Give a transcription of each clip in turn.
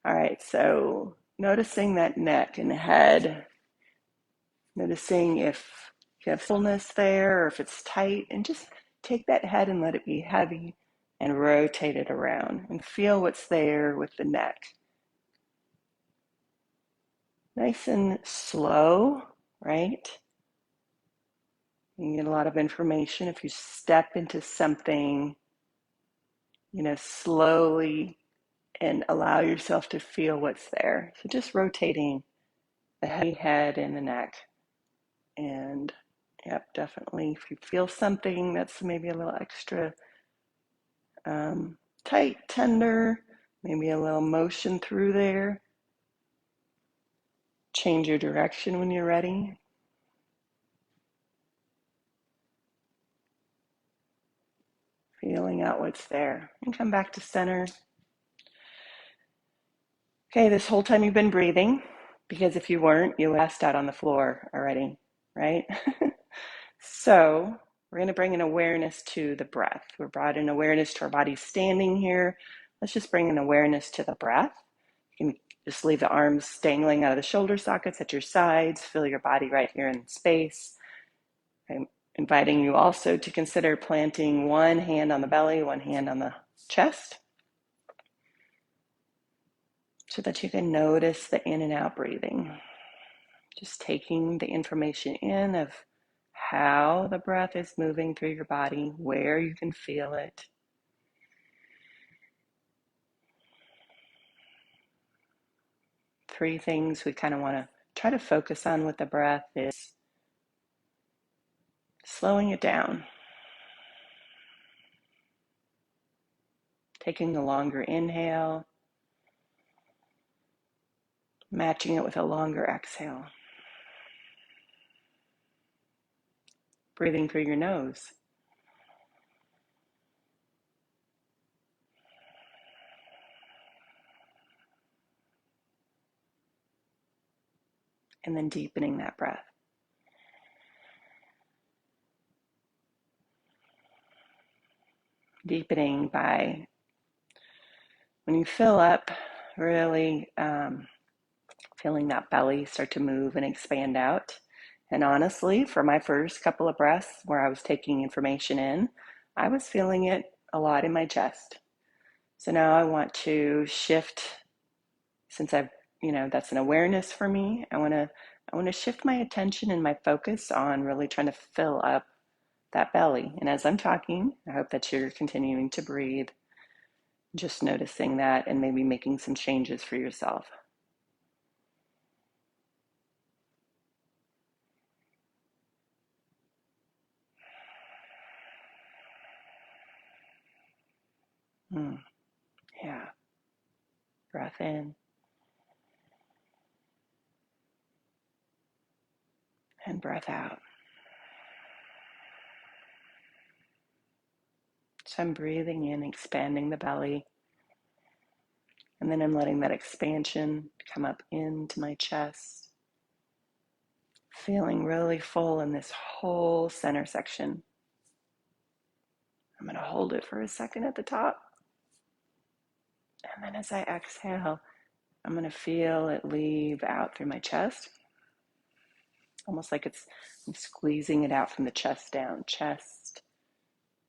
All right, so noticing that neck and head, noticing if you have fullness there or if it's tight, and just take that head and let it be heavy and rotate it around and feel what's there with the neck. Nice and slow, right? You get a lot of information if you step into something, slowly and allow yourself to feel what's there. So just rotating the heavy head and the neck. And yep, definitely if you feel something that's maybe a little extra tight, tender, maybe a little motion through there, change your direction when you're ready. Feeling out what's there. And come back to center. Okay, this whole time you've been breathing, because if you weren't, you would have passed out on the floor already, right? So we're going to bring an awareness to the breath. We're brought in awareness to our body standing here. Let's just bring an awareness to the breath. You can just leave the arms dangling out of the shoulder sockets at your sides. Feel your body right here in space. I'm inviting you also to consider planting one hand on the belly, one hand on the chest, so that you can notice the in and out breathing. Just taking the information in of how the breath is moving through your body, where you can feel it. Three things we kind of want to try to focus on with the breath is slowing it down, taking a longer inhale, matching it with a longer exhale, breathing through your nose, and then deepening that breath. Deepening by, when you fill up, really feeling that belly start to move and expand out. And honestly, for my first couple of breaths where I was taking information in, I was feeling it a lot in my chest. So now I want to shift, since that's an awareness for me. I want to shift my attention and my focus on really trying to fill up that belly. And as I'm talking, I hope that you're continuing to breathe, just noticing that and maybe making some changes for yourself. Yeah. Breath in and breath out. So I'm breathing in, expanding the belly, and then I'm letting that expansion come up into my chest, feeling really full in this whole center section. I'm going to hold it for a second at the top. And then as I exhale, I'm going to feel it leave out through my chest, almost like I'm squeezing it out from the chest down. Chest,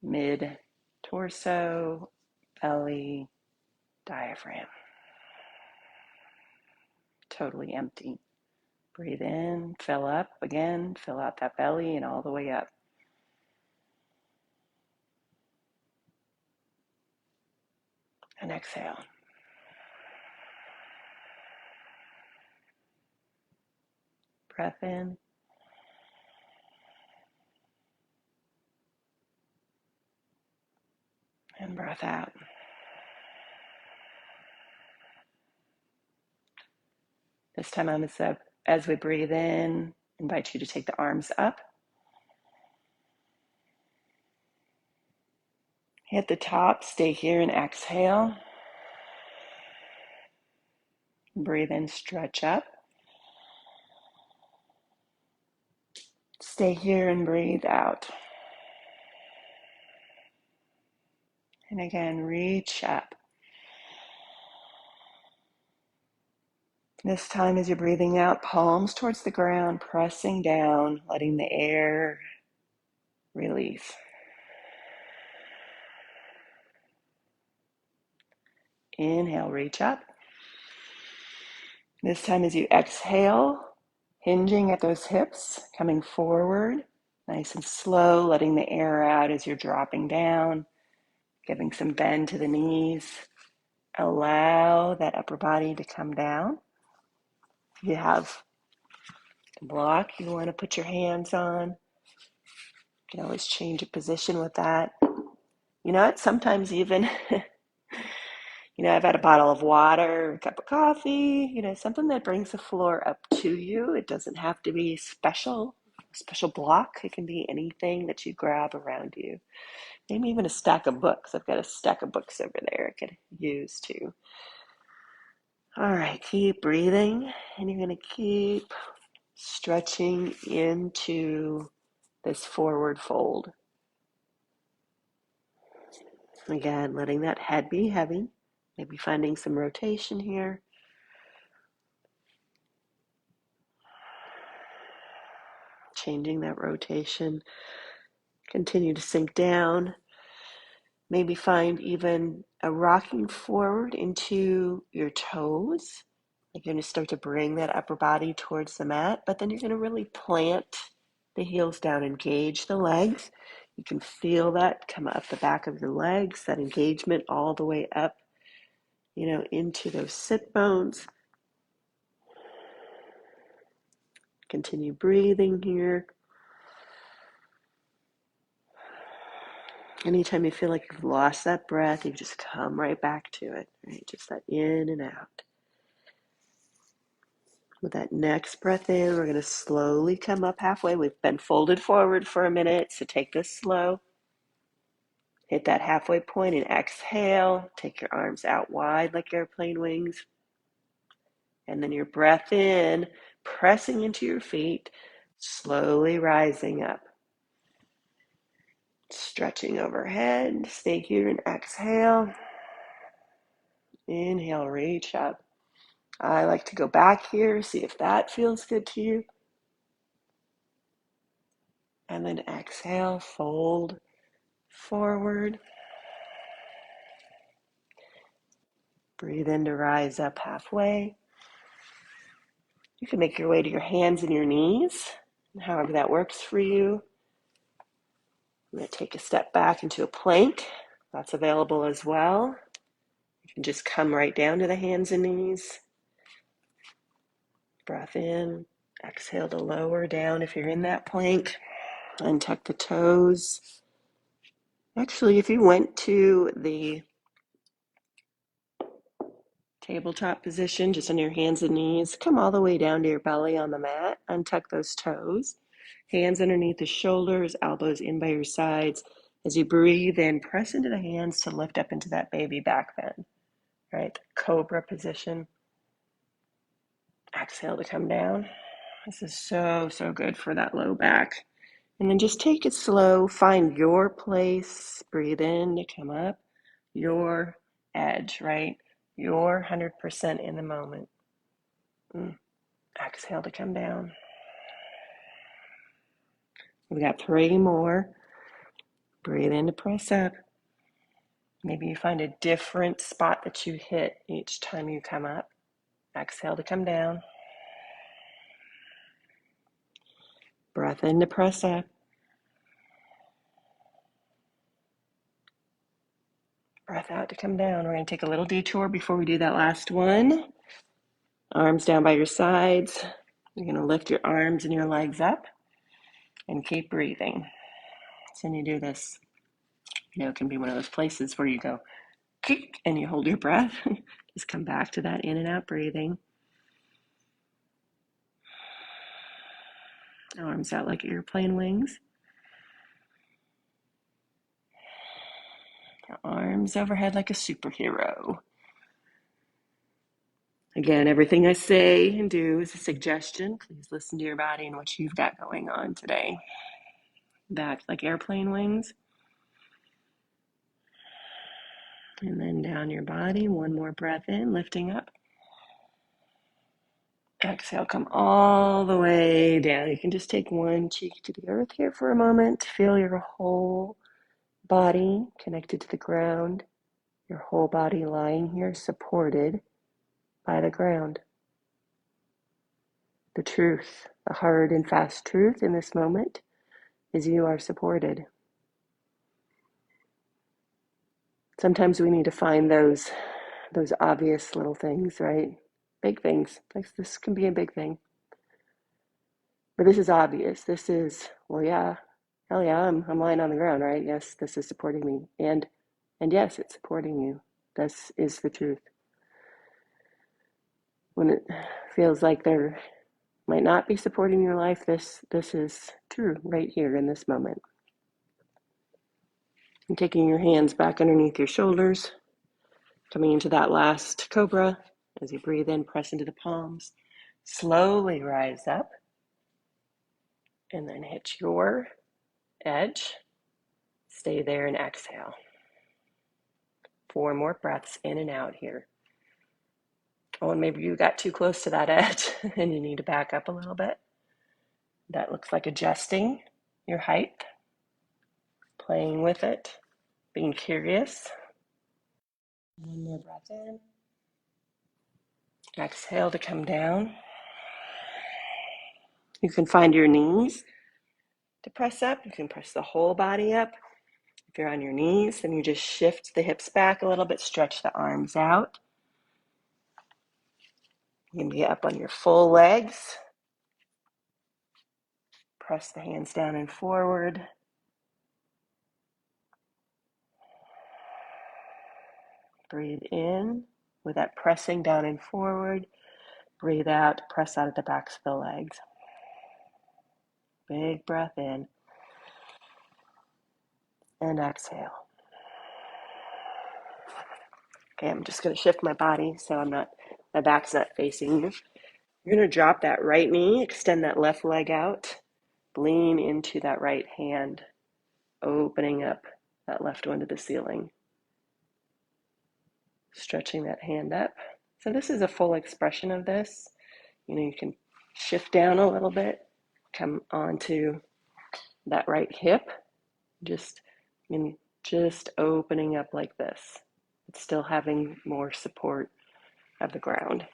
mid, torso, belly, diaphragm. Totally empty. Breathe in, fill up again, fill out that belly and all the way up. And exhale. Breath in. And breath out. This time I'm going to, as we breathe in, invite you to take the arms up. Hit the top, stay here and exhale. Breathe in, stretch up. Stay here and breathe out. And again, reach up. This time as you're breathing out, palms towards the ground, pressing down, letting the air release. Inhale, reach up. This time as you exhale, hinging at those hips, coming forward, nice and slow, letting the air out as you're dropping down, giving some bend to the knees. Allow that upper body to come down. If you have a block you want to put your hands on, you can always change your position with that. You know what? Sometimes even I've had a bottle of water, a cup of coffee, something that brings the floor up to you. It doesn't have to be a special block. It can be anything that you grab around you. Maybe even a stack of books. I've got a stack of books over there I could use too. All right, keep breathing, and you're going to keep stretching into this forward fold. Again, letting that head be heavy, maybe finding some rotation here. Changing that rotation. Continue to sink down. Maybe find even a rocking forward into your toes. You're going to start to bring that upper body towards the mat, but then you're going to really plant the heels down, engage the legs. You can feel that come up the back of your legs, that engagement all the way up, into those sit bones. Continue breathing here. Anytime you feel like you've lost that breath, you just come right back to it, right? Just that in and out. With that next breath in, we're going to slowly come up halfway. We've been folded forward for a minute, so take this slow. Hit that halfway point and exhale. Take your arms out wide like airplane wings. And then your breath in, pressing into your feet, slowly rising up. Stretching overhead. Stay here and exhale. Inhale, reach up. I like to go back here, see if that feels good to you. And then exhale, fold forward. Breathe in to rise up halfway. You can make your way to your hands and your knees, however that works for you. I'm going to take a step back into a plank. That's available as well. You can just come right down to the hands and knees. Breath in. Exhale to lower down if you're in that plank. Untuck the toes. Actually, if you went to the tabletop position, just on your hands and knees, come all the way down to your belly on the mat. Untuck those toes. Hands underneath the shoulders, elbows in by your sides. As you breathe in, press into the hands to lift up into that baby back bend, right? Cobra position. Exhale to come down. This is so, so good for that low back. And then just take it slow. Find your place. Breathe in to come up. Your edge, right? You're 100% in the moment. Exhale to come down. We've got 3 more. Breathe in to press up. Maybe you find a different spot that you hit each time you come up. Exhale to come down. Breath in to press up. Breath out to come down. We're going to take a little detour before we do that last one. Arms down by your sides. You're going to lift your arms and your legs up and keep breathing. So when you do this, it can be one of those places where you go kick and you hold your breath. Just come back to that in and out breathing. Arms out like airplane wings. Arms overhead like a superhero. Again, everything I say and do is a suggestion. Please listen to your body and what you've got going on today. Back like airplane wings. And then down your body. One more breath in, lifting up. Exhale, come all the way down. You can just take one cheek to the earth here for a moment. Feel your whole body connected to the ground. Your whole body lying here supported by the ground. The truth, the hard and fast truth in this moment is you are supported. Sometimes we need to find those obvious little things, right? Big things. This can be a big thing. But this is obvious. This is, well, yeah, hell yeah, I'm lying on the ground, right? Yes, this is supporting me. And yes, it's supporting you. This is the truth. When it feels like there might not be supporting your life, this is true right here in this moment. And taking your hands back underneath your shoulders, coming into that last cobra. As you breathe in, press into the palms. Slowly rise up and then hit your edge. Stay there and exhale. 4 more breaths in and out here. Oh, and maybe you got too close to that edge and you need to back up a little bit. That looks like adjusting your height, playing with it, being curious. 1 more breath in. Exhale to come down. You can find your knees to press up. You can press the whole body up. If you're on your knees, then you just shift the hips back a little bit, stretch the arms out. You can be up on your full legs. Press the hands down and forward. Breathe in with that pressing down and forward. Breathe out, press out at the backs of the legs. Big breath in. And exhale. Okay, I'm just going to shift my body so my back's not facing you. You're going to drop that right knee, extend that left leg out, lean into that right hand, opening up that left one to the ceiling. Stretching that hand up. So this is a full expression of this. You can shift down a little bit, come onto that right hip, just opening up like this. It's still having more support of the ground.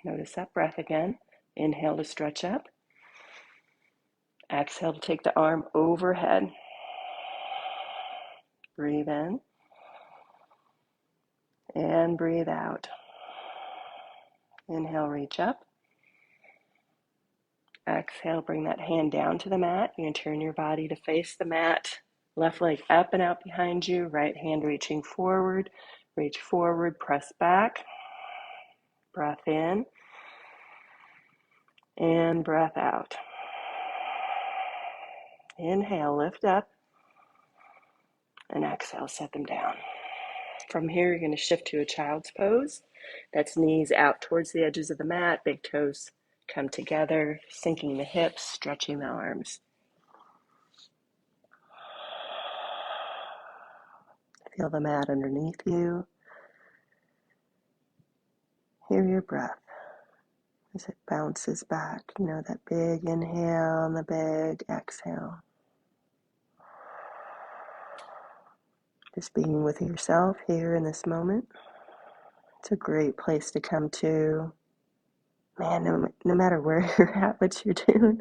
Notice that breath again. Inhale to stretch up. Exhale to take the arm overhead. Breathe in. And breathe out. Inhale, reach up. Exhale, bring that hand down to the mat. You can turn your body to face the mat. Left leg up and out behind you. Right hand reaching forward. Reach forward, press back. Breath in. And breath out. Inhale, lift up. And exhale, set them down. From here, you're going to shift to a child's pose. That's knees out towards the edges of the mat, big toes come together, sinking the hips, stretching the arms. Feel the mat underneath you. Hear your breath as it bounces back. That big inhale and the big exhale. Just being with yourself here in this moment. It's a great place to come to. Man, no matter where you're at, what you're doing,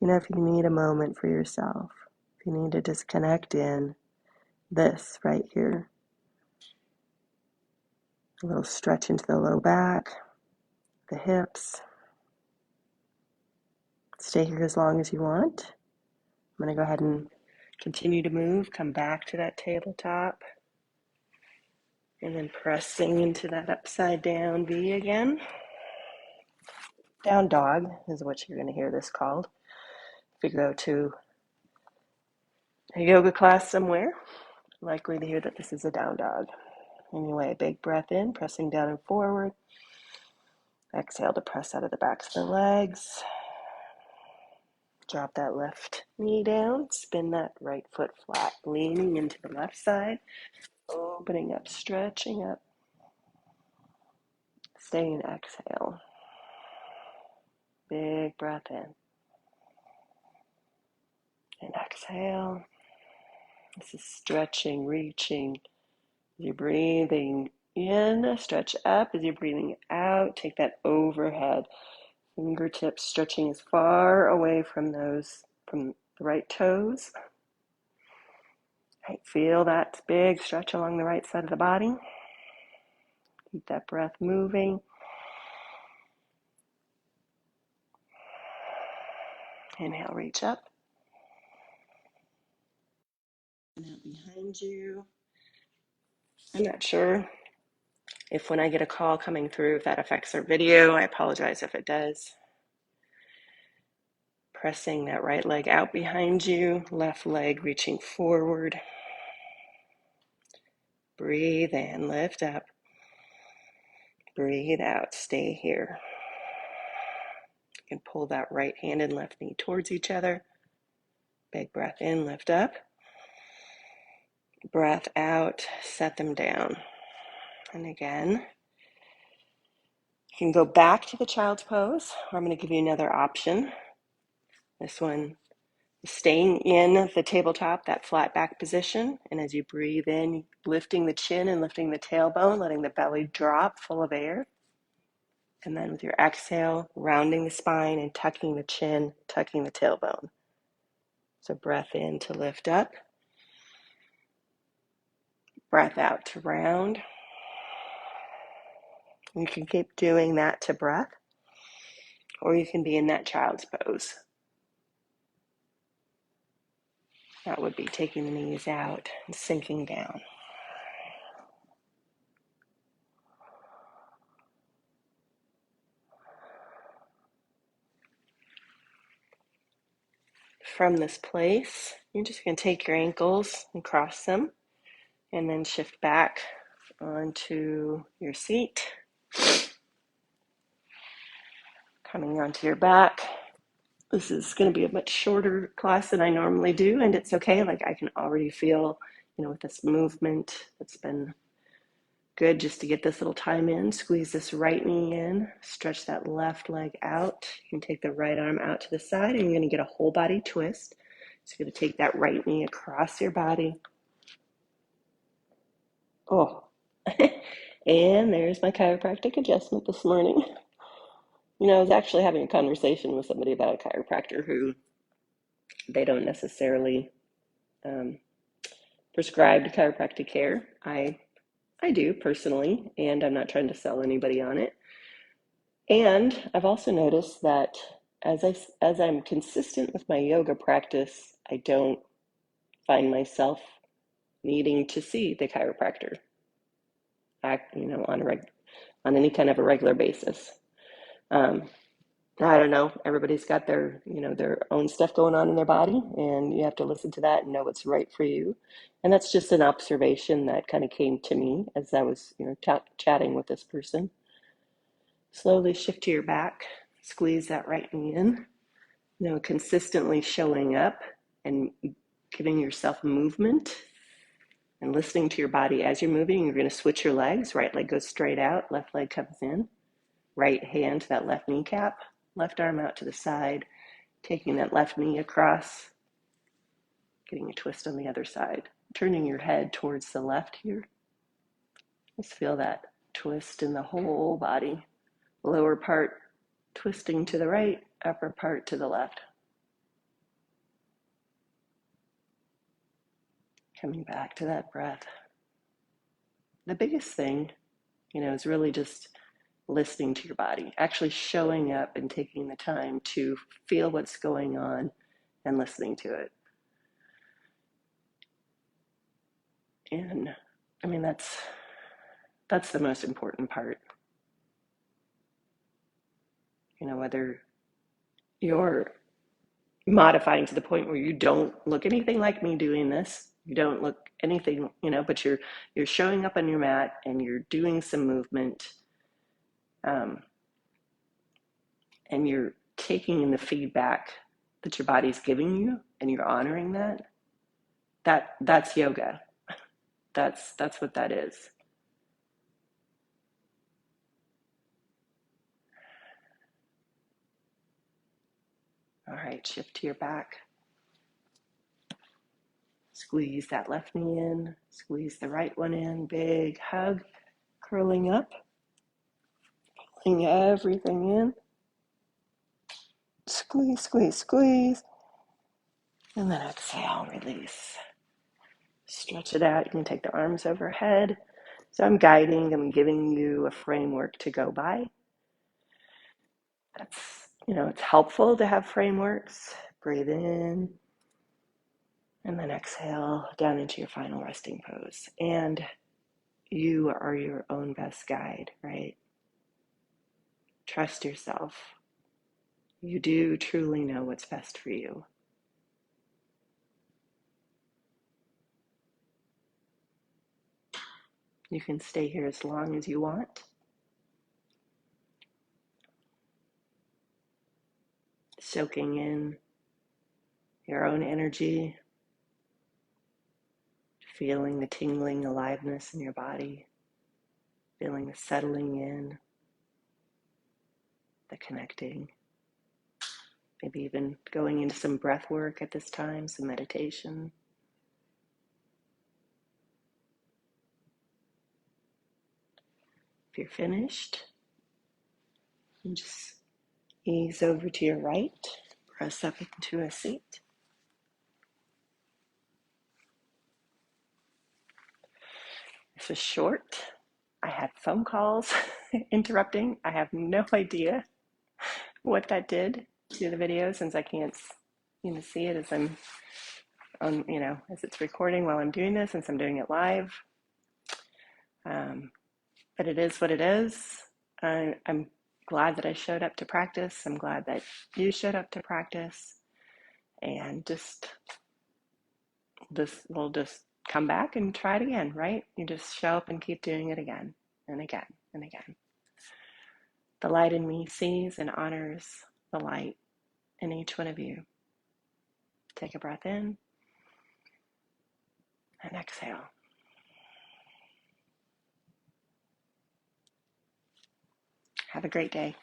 if you need a moment for yourself, if you need to just connect in this right here. A little stretch into the low back, the hips. Stay here as long as you want. I'm going to go ahead and continue to move, come back to that tabletop, and then pressing into that upside down V again. Down dog is what you're going to hear this called. If you go to a yoga class somewhere, likely to hear that this is a down dog. Anyway, big breath in, pressing down and forward. Exhale to press out of the backs of the legs. Drop that left knee down, spin that right foot flat, leaning into the left side, opening up, stretching up. Stay and exhale. Big breath in. And exhale. This is stretching, reaching. As you're breathing in, stretch up. As you're breathing out, take that overhead. Fingertips stretching as far away from the right toes. Right, feel that big stretch along the right side of the body. Keep that breath moving. Inhale, reach up. And out behind you. I'm not sure if when I get a call coming through, if that affects our video. I apologize if it does. Pressing that right leg out behind you, left leg reaching forward. Breathe in, lift up. Breathe out, stay here. You can pull that right hand and left knee towards each other. Big breath in, lift up. Breath out, set them down. And again, you can go back to the child's pose, or I'm going to give you another option. This one is staying in the tabletop, that flat back position. And as you breathe in, lifting the chin and lifting the tailbone, letting the belly drop full of air. And then with your exhale, rounding the spine and tucking the chin, tucking the tailbone. So breath in to lift up. Breath out to round. You can keep doing that to breath, or you can be in that child's pose. That would be taking the knees out and sinking down. From this place, you're just going to take your ankles and cross them, and then shift back onto your seat. Coming onto your back. This is going to be a much shorter class than I normally do, and it's okay. Like I can already feel, with this movement, it's been good just to get this little time in. Squeeze this right knee in, stretch that left leg out. You can take the right arm out to the side, and you're going to get a whole body twist. So you're going to take that right knee across your body. Oh, and there's my chiropractic adjustment this morning. I was actually having a conversation with somebody about a chiropractor who they don't necessarily prescribe chiropractic care. I do personally, and I'm not trying to sell anybody on it. And I've also noticed that as I'm consistent with my yoga practice, I don't find myself needing to see the chiropractor, on any kind of a regular basis. I don't know. Everybody's got their own stuff going on in their body, and you have to listen to that and know what's right for you. And that's just an observation that kind of came to me as I was, chatting with this person. Slowly shift to your back, squeeze that right knee in, consistently showing up and giving yourself movement and listening to your body as you're moving. You're going to switch your legs. Right leg goes straight out, left leg comes in. Right hand to that left kneecap, left arm out to the side, taking that left knee across, getting a twist on the other side. Turning your head towards the left here. Just feel that twist in the whole body. Lower part twisting to the right, upper part to the left. Coming back to that breath. The biggest thing, is really just listening to your body, actually showing up and taking the time to feel what's going on and listening to it. And that's the most important part. Whether you're modifying to the point where you don't look anything like me doing this, you don't look anything, but you're showing up on your mat and you're doing some movement, and you're taking in the feedback that your body's giving you, and you're honoring that's yoga. That's what that is. All right, shift to your back. Squeeze that left knee in, squeeze the right one in, big hug, curling up, pulling everything in. Squeeze, squeeze, squeeze. And then exhale, release. Stretch it out. You can take the arms overhead. So I'm giving you a framework to go by. It's helpful to have frameworks. Breathe in and then exhale down into your final resting pose. And you are your own best guide, right? Trust yourself. You do truly know what's best for you. You can stay here as long as you want. Soaking in your own energy, feeling the tingling aliveness in your body, feeling the settling in, the connecting. Maybe even going into some breath work at this time, some meditation. If you're finished, you just ease over to your right, press up into a seat. This was short. I had phone calls interrupting. I have no idea what that did to the video since I can't see it as I'm on, as it's recording while I'm doing this, since I'm doing it live. But it is what it is. I'm glad that I showed up to practice. I'm glad that you showed up to practice. And we'll just come back and try it again, right? You just show up and keep doing it again and again and again. The light in me sees and honors the light in each one of you. Take a breath in and exhale. Have a great day.